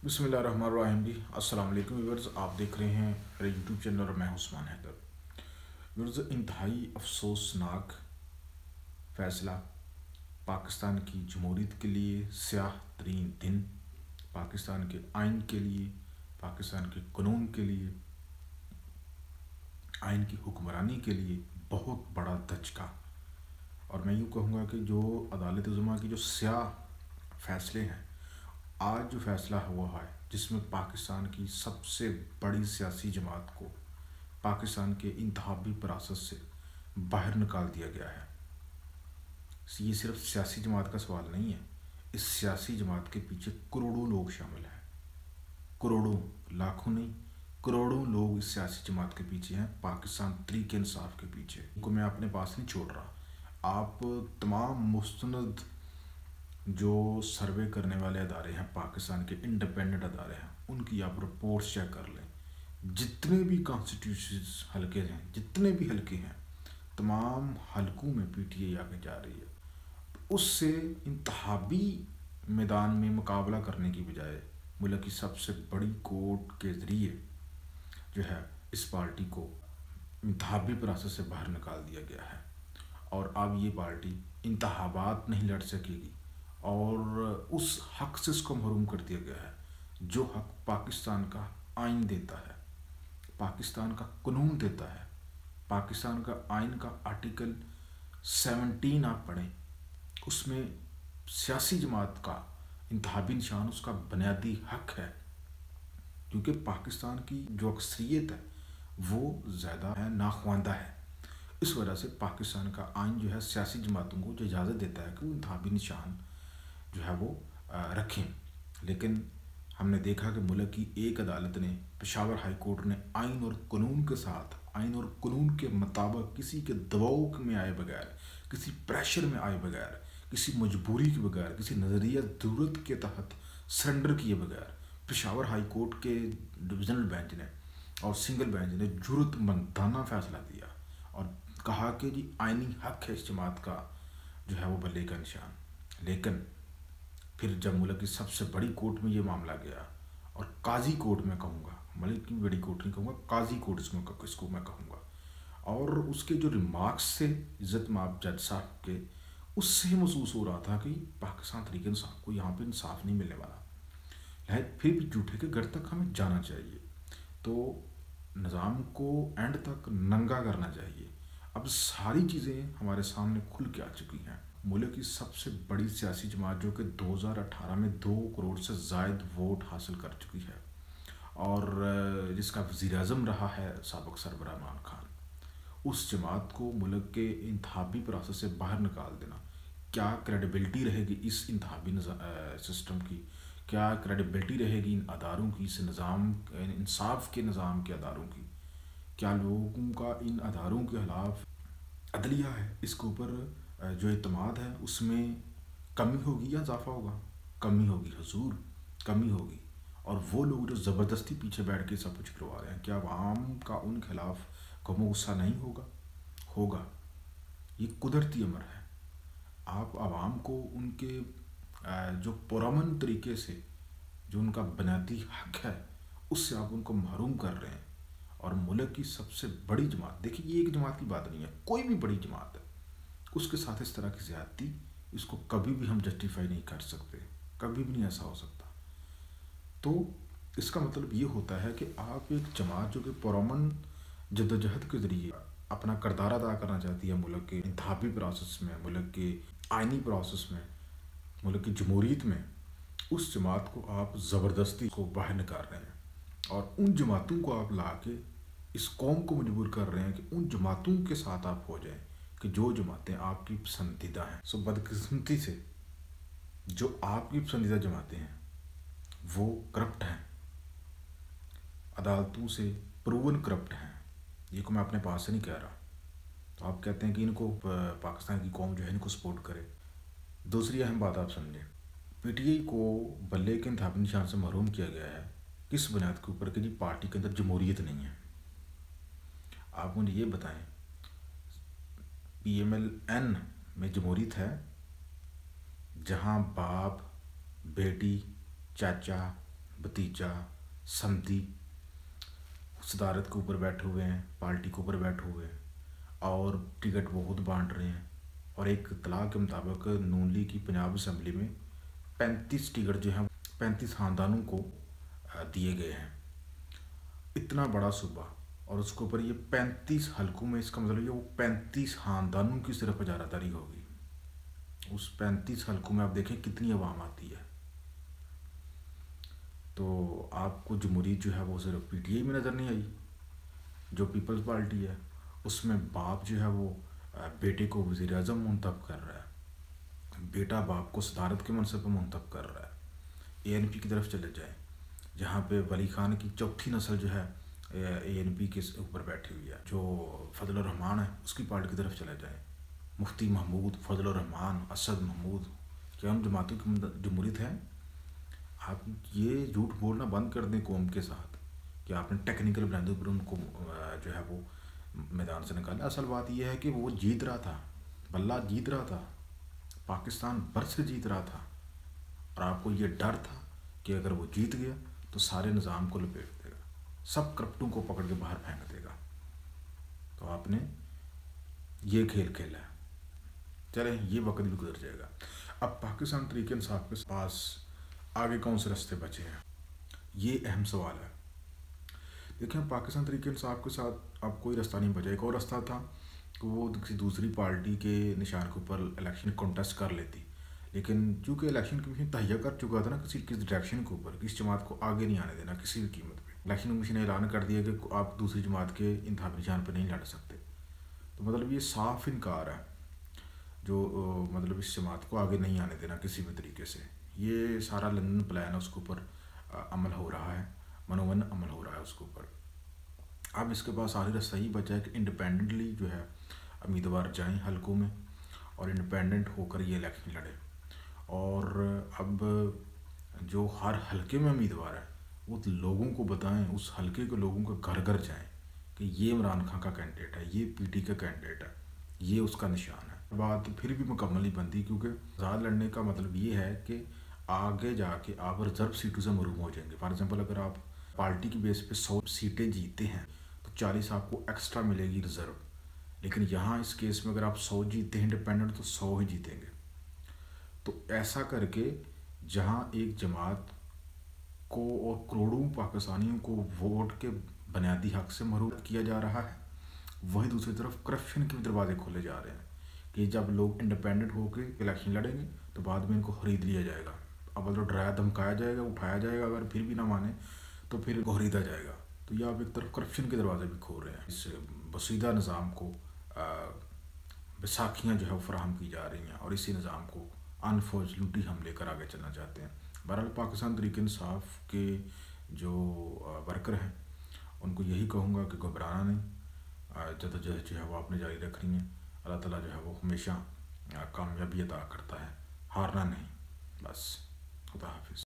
बिस्मिल्लाहिर्रहमानिर्रहीम जी। अस्सलाम वालेकुम व्यूअर्स, आप देख रहे हैं मेरे यूट्यूब चैनल और मैं उस्मान हैदर। व्यूअर्स, इंतहाई अफसोसनाक फ़ैसला, पाकिस्तान की जमहूरियत के लिए स्याह तरीन दिन, पाकिस्तान के आइन के लिए, पाकिस्तान के कानून के लिए, आइन की हुक्मरानी के लिए बहुत बड़ा धचका। और मैं यूँ कहूँगा कि जो अदालत उज़्मा की जो स्याह फ़ैसले हैं, आज जो फ़ैसला हुआ है जिसमें पाकिस्तान की सबसे बड़ी सियासी जमात को पाकिस्तान के इंतखाबी प्रोसेस से बाहर निकाल दिया गया है। ये सिर्फ सियासी जमात का सवाल नहीं है, इस सियासी जमात के पीछे करोड़ों लोग शामिल हैं। करोड़ों, लाखों नहीं, करोड़ों लोग इस सियासी जमात के पीछे हैं, पाकिस्तान तहरीक इंसाफ के पीछे। उनको मैं अपने पास नहीं छोड़ रहा। आप तमाम मुस्तनद जो सर्वे करने वाले अदारे हैं, पाकिस्तान के इंडिपेंडेंट अदारे हैं, उनकी आप रिपोर्ट्स चेक कर लें। जितने भी कॉन्स्टिट्यूशंस हलके हैं, जितने भी हलके हैं, तमाम हलकों में पीटीआई आगे जा रही है। उससे इंतहाबी मैदान में मुकाबला करने की बजाय मुल्क की सबसे बड़ी कोर्ट के ज़रिए जो है इस पार्टी को इंतहाबी प्रोसेस से बाहर निकाल दिया गया है। और अब ये पार्टी इंतखाबात नहीं लड़ सकेगी और उस हक से इसको महरूम कर दिया गया है जो हक पाकिस्तान का आइन देता है, पाकिस्तान का कानून देता है। पाकिस्तान का आइन का आर्टिकल 17 आप पढ़ें, उसमें सियासी जमात का इंतहाबी निशान उसका बुनियादी हक है, क्योंकि पाकिस्तान की जो अक्सरियत है वो ज़्यादा है, नाख्वानदा है। इस वजह से पाकिस्तान का आइन जो है सियासी जमातों को जो इजाज़त देता है कि वो इंतहाबी निशान जो है वो रखें। लेकिन हमने देखा कि मुल्क की एक अदालत ने, पेशावर हाई कोर्ट ने आइन और कानून के साथ, आइन और कानून के मुताबिक, किसी के दबाव में आए बगैर, किसी प्रेशर में आए बगैर, किसी मजबूरी के बगैर, किसी नज़रिया ज़रूरत के तहत सरेंडर किए बगैर, पेशावर हाई कोर्ट के डिविजनल बेंच ने और सिंगल बेंच ने ज़रूरतमंदाना फ़ैसला दिया और कहा कि जी आइनी हक है इस जमात का जो है वो बल्ले का निशान। लेकिन फिर जब मुल्क की सबसे बड़ी कोर्ट में ये मामला गया, और काजी कोर्ट में कहूँगा, मुल्क की बड़ी कोर्ट नहीं कहूँगा, काजी कोर्ट इसको मैं कहूँगा, और उसके जो रिमार्क्स थे इज़्ज़त माब जज साहब के, उससे महसूस हो रहा था कि पाकिस्तान तहरीक इंसाफ को यहाँ पे इंसाफ नहीं मिलने वाला है, फिर भी झूठे के घर तक हमें जाना चाहिए। तो निज़ाम को एंड तक नंगा करना चाहिए। अब सारी चीज़ें हमारे सामने खुल के आ चुकी हैं। मुल्क की सबसे बड़ी सियासी जमात जो कि 2018 में 2 करोड़ से ज़ायद वोट हासिल कर चुकी है और जिसका वज़ीर आज़म रहा है साबिक़ सरबराह इमरान खान, उस जमात को मुल्क के इंतखाबी प्रोसेस से बाहर निकाल देना, क्या क्रेडिबिलिटी रहेगी इस इंतखाबी सिस्टम की, क्या क्रेडिबिलिटी रहेगी इन अदारों की, इस निज़ाम इंसाफ के निज़ाम के अदारों की, क्या लोगों का इन अदारों के खिलाफ अदलिया है इसके ऊपर जो एतमाद है उसमें कमी होगी या इजाफा होगा? कमी होगी हुजूर, कमी होगी। और वो लोग जो ज़बरदस्ती पीछे बैठ के सब कुछ करवा रहे हैं, क्या आवाम का उन खिलाफ गम गुस्सा नहीं होगा? होगा। ये कुदरती अमर है। आप आवाम को उनके जो पुरअमन तरीके से जो उनका बुनियादी हक है उससे आप उनको महरूम कर रहे हैं। और मुल्क की सबसे बड़ी जमात, देखिए ये एक जमात की बात नहीं है, कोई भी बड़ी जमात है, उसके साथ इस तरह की ज़्यादती, इसको कभी भी हम जस्टिफाई नहीं कर सकते, कभी भी नहीं ऐसा हो सकता। तो इसका मतलब ये होता है कि आप एक जमात जो कि पुरअमन जद्दोजहद के ज़रिए अपना किरदार अदा करना चाहती है मुल्क के इंतखाबी प्रोसेस में, मुल्क के आइनी प्रोसेस में, मुल्क की जमहूरियत में, उस जमात को आप ज़बरदस्ती को बाहर निकाल रहे हैं और उन जमातों को आप ला के इस कौम को मजबूर कर रहे हैं कि उन जमातों के साथ आप हो जाएं कि जो जमातें आपकी पसंदीदा हैं। सो बदकिस्मती से जो आपकी पसंदीदा जमातें हैं वो करप्ट हैं, अदालतों से प्रूवन करप्ट हैं। ये को मैं अपने पास से नहीं कह रहा। तो आप कहते हैं कि इनको पाकिस्तान की कौम जो है इनको सपोर्ट करे। दूसरी अहम बात आप समझें, पीटीआई को बल्ले के इंतखाबी निशान से महरूम किया गया है किस बुनियाद के ऊपर कि जी पार्टी के अंदर जमहूरियत नहीं है। आप मुझे ये बताएं, PMLN में जमहूरियत है जहाँ बाप, बेटी, चाचा, भतीजा, समधी सदारत के ऊपर बैठे हुए हैं, पार्टी के ऊपर बैठे हुए हैं और टिकट बहुत बांट रहे हैं। और एक इत्तलाह के मुताबिक नून लीग की पंजाब असम्बली में 35 टिकट जो हैं 35 खानदानों को दिए गए हैं। इतना बड़ा सूबा और उसके ऊपर ये 35 हलकों में, इसका मतलब ये वो 35 खानदानों की सिर्फ इजारादारी होगी। उस 35 हलकों में आप देखें कितनी आवाम आती है। तो आपको जमहूरियत जो है वो सिर्फ पीटीआई में नज़र नहीं आई। जो पीपल्स पार्टी है उसमें बाप जो है वो बेटे को वज़ीर आज़म मुंतब कर रहा है, बेटा बाप को सदारत के मनसब पर मुंतब कर रहा है। एएनपी की तरफ चले जाएँ जहाँ पे वली खान की चौथी नस्ल जो है एएनपी के ऊपर बैठी हुई है। जो फजल रहमान है उसकी पार्टी की तरफ चले जाएँ, मुफ्ती महमूद, फजल रहमान, असद महमूद, क्या उन जमातों की जमहूरियत है? आप ये झूठ बोलना बंद कर दें कौम के साथ कि आपने टेक्निकल बुनियादों पर उनको जो है वो मैदान से निकाला। असल बात यह है कि वो जीत रहा था, बल्ला जीत रहा था, पाकिस्तान भर से जीत रहा था और आपको ये डर था कि अगर वो जीत गया तो सारे निज़ाम को लपेट देगा, सब करप्टों को पकड़ के बाहर फेंक देगा। तो आपने ये खेल खेला है। चलें, ये वक्त भी गुजर जाएगा। अब पाकिस्तान तहरीक इंसाफ के पास आगे कौन से रास्ते बचे हैं, ये अहम सवाल है। देखिए, पाकिस्तान तहरीक इंसाफ के साथ अब कोई रास्ता नहीं बचा। एक और रास्ता था कि वो किसी दूसरी पार्टी के निशान के ऊपर इलेक्शन कॉन्टेस्ट कर लेती, लेकिन चूँकि इलेक्शन कमीशन तहैया कर चुका था ना किसी डायरेक्शन के ऊपर, किस जमात को आगे नहीं आने देना किसी भी कीमत पे। इलेक्शन कमीशन ने ऐलान कर दिया कि आप दूसरी जमात के इंतखाबी निशान पर नहीं लड़ सकते। तो मतलब ये साफ इनकार है, जो मतलब इस जमात को आगे नहीं आने देना किसी भी तरीके से। ये सारा लंदन प्लान है, उसके ऊपर अमल हो रहा है, मनोवन अमल हो रहा है उसके ऊपर। अब इसके पास आखिरी रास्ता ही बचा है कि इंडिपेंडेंटली जो है उम्मीदवार जाएं हलकों में और इंडिपेंडेंट होकर ये इलेक्शन लड़े। और अब जो हर हलके में उम्मीदवार है वो लोगों को बताएं, उस हलके के लोगों के घर घर जाएं कि ये इमरान खान का कैंडिडेट है, ये पीटी का कैंडिडेट है, ये उसका निशान है। बात फिर भी मुकम्मल नहीं बनती, क्योंकि आज़ाद लड़ने का मतलब ये है कि आगे जाके आप रिजर्व सीटों से महरूम हो जाएंगे। फॉर एग्जांपल, अगर आप पार्टी की बेस पे 100 सीटें जीतते हैं तो 40 आपको एक्स्ट्रा मिलेगी रिजर्व। लेकिन यहाँ इस केस में अगर आप 100 जीतते हैं इंडिपेंडेंट तो 100 ही जीतेंगे। तो ऐसा करके जहाँ एक जमात को और करोड़ों पाकिस्तानियों को वोट के बुनियादी हक से महरूम किया जा रहा है, वही दूसरी तरफ करप्शन के दरवाजे खोले जा रहे हैं कि जब लोग इंडिपेंडेंट होकर इलेक्शन लड़ेंगे तो बाद में इनको खरीद लिया जाएगा। अब तो डराया धमकाया जाएगा, उठाया जाएगा, अगर फिर भी ना माने तो फिर इनको खरीदा जाएगा। तो ये आप एक तरफ करप्शन के दरवाजे भी खोल रहे हैं। इस बसीदा निज़ाम को बैसाखियाँ जो है वो फराहम की जा रही हैं और इसी निज़ाम को अनफॉर्चुनेटली हम लेकर आगे चलना चाहते हैं। बहरहाल, पाकिस्तान तहरीक इंसाफ के जो वर्कर हैं उनको यही कहूँगा कि घबराना नहीं, जद्दोजहद जो है वो आपने जारी रखनी है। अल्लाह ताला जो है वो हमेशा कामयाबी अता करता है, हारना नहीं। बस, खुदा हाफिज़।